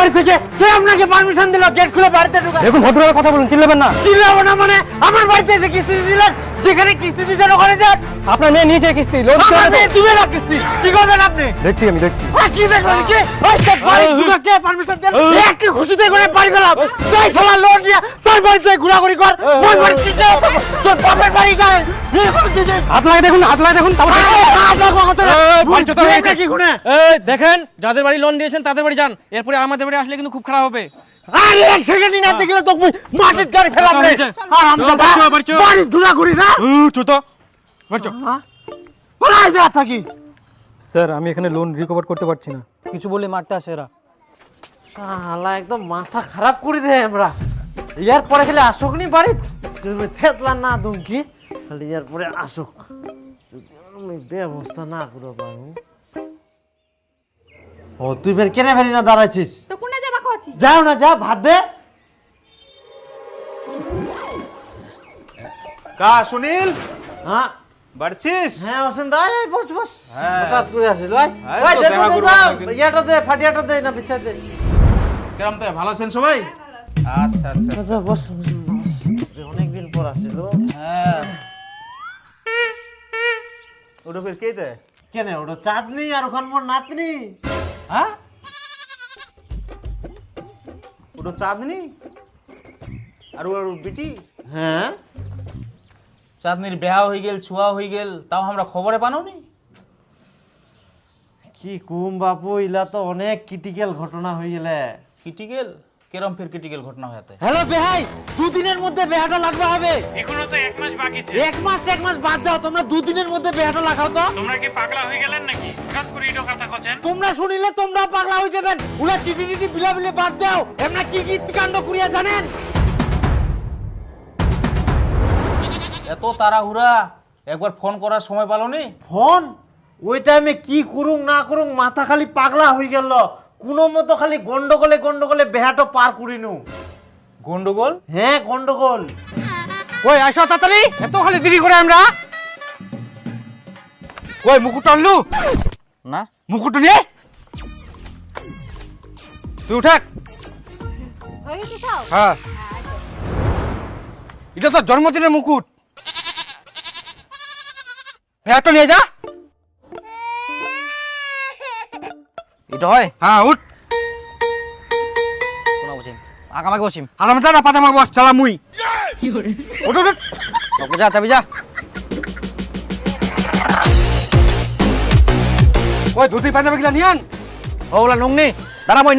বাড়ি থেকে কে আপনাকে পারমিশন দিল গেট খুলে বাড়িতে ঢোকা? দেখুন ভদ্রভাবে কথা বলুন, চিল্লাবেন না। চিল্লাবো না মানে? আমার বাড়িতে এসে কিস্তি দিলেন, যেখানে কিস্তি দিচ্ছেন ওখানে যান। আপনার মেয়ে নিচে কিস্তি লোন আমার মেয়ে দিবে না কিস্তি, কি করবেন আপনি? দেখছি আমি দেখছি। কি দেখবেন কি? ওই তো বাড়ি ঢোকা কে পারমিশন দিল? একটু খুশিতে করে বাড়ি গেলাম, তাই শালা লোন দিয়ে তার বাড়িতে ঘোরাঘুরি কর। ওই বাড়ি কি যায়? তোর বাপের বাড়ি যায়। হাত লাগে দেখুন, হাত লাগে দেখুন। দেখেন যাদের বাড়ি লোন দিয়েছেন তাদের বাড়ি যান, এরপরে আমাদের বাড়ি আসলে কিন্তু খুব খারাপ হবে। আরে এক সেকেন্ডই না দেখলে তো মাটির গাড়ি ফেলাম রে। আর আমরা বাড়ি ঘোরাঘুরি না। চুত বাড়ি পড়াই যা থাকি। স্যার আমি এখানে লোন রিকভার করতে পারছি না, কিছু বলে মারতে আসে এরা। শালা একদম মাথা খারাপ করে দেয় আমরা। ইয়ার পরে খেলে আসুক নি বাড়ি, তুমি থেতলা না দুমকি খালি ইয়ার পরে আসুক। যদি আমি ব্যবস্থা না করে পারবো। ও তুই ফের কেনে ফেরি না দাঁড়াইছিস? তো কোনে যাবা কইছি? যাও না, যা ভাত দে। কা সুনীল হ্যাঁ বাড়ছিস? হ্যাঁ অসুন দা, এই বস বস। হ্যাঁ। হঠাৎ করে আসিল ভাই। এই ভাই তো দে দেখা দে করবো দাও, অনেকদিন। ইয়াটা দে, ফাটিয়াটা দে না বিছা দে। কেমন তো ভালো আছেন সবাই? আচ্ছা আচ্ছা আচ্ছা বস বস। অনেকদিন পর আসিল। হ্যাঁ ওটা ফের কে দেয়? কেন ওটা চাঁদনি আর ওখান মোর নাতনি। হ্যাঁ ওটা চাঁদনি আর ওর বিটি? হ্যাঁ চাঁদনির বেহা হয়ে গেল, ছুয়া হয়ে গেল, তাও আমরা খবরে পানোনি। কি কুম বাপু, ইলা তো অনেক ক্রিটিক্যাল ঘটনা হয়ে গেলে। ক্রিটিক্যাল কেরম ফের ক্রিটিক্যাল ঘটনা হয়েছে? হ্যালো বেহাই, দুদিনের মধ্যে বেহাটা লাগবে হবে। এখনো তো 1 মাস বাকি আছে। এক মাস বাদ দাও, তোমরা দুদিনের মধ্যে বেহাটা লাগাও তো। তোমরা কি পাগলা হয়ে গেলেন নাকি? হঠাৎ করে এটা কথা কছেন। তোমরা শুনিলে তোমরা পাগলা হয়ে যাবেন। উলা চিঠি টিটি বিলা বাদ দাও। এমনা কি কি কাণ্ড করিয়া জানেন? এত তাড়াহুড়া, একবার ফোন করার সময় পালোনি? ফোন ওই টাইমে কি করুং না করুং মাথা খালি পাগলা হয়ে গেল। কোনো মতো খালি গন্ডগোলে বেহাটো পার করিনু। গন্ডগোল? হ্যাঁ গন্ডগোল। কই আসো তাড়াতাড়ি, এত খালি দেরি করে আমরা। কই মুকুট আনলু? না মুকুট নিয়ে তুই উঠাক। হয়ে গেছে সব? হ্যাঁ এটা তো জন্মদিনের মুকুট, ভেয়াটা নিয়ে যা। এটা হয়? হ্যাঁ উঠ। কোনা বসিম আগামাকে বসিম। আরাম যা না পাতামা বস, চালা মুই। ওঠ ওঠ। যা চাবি যা। ওই ধুতি পাঞ্জাবি গুলা নিয়ে আন। ওলা নুংনি দাঁড়া মই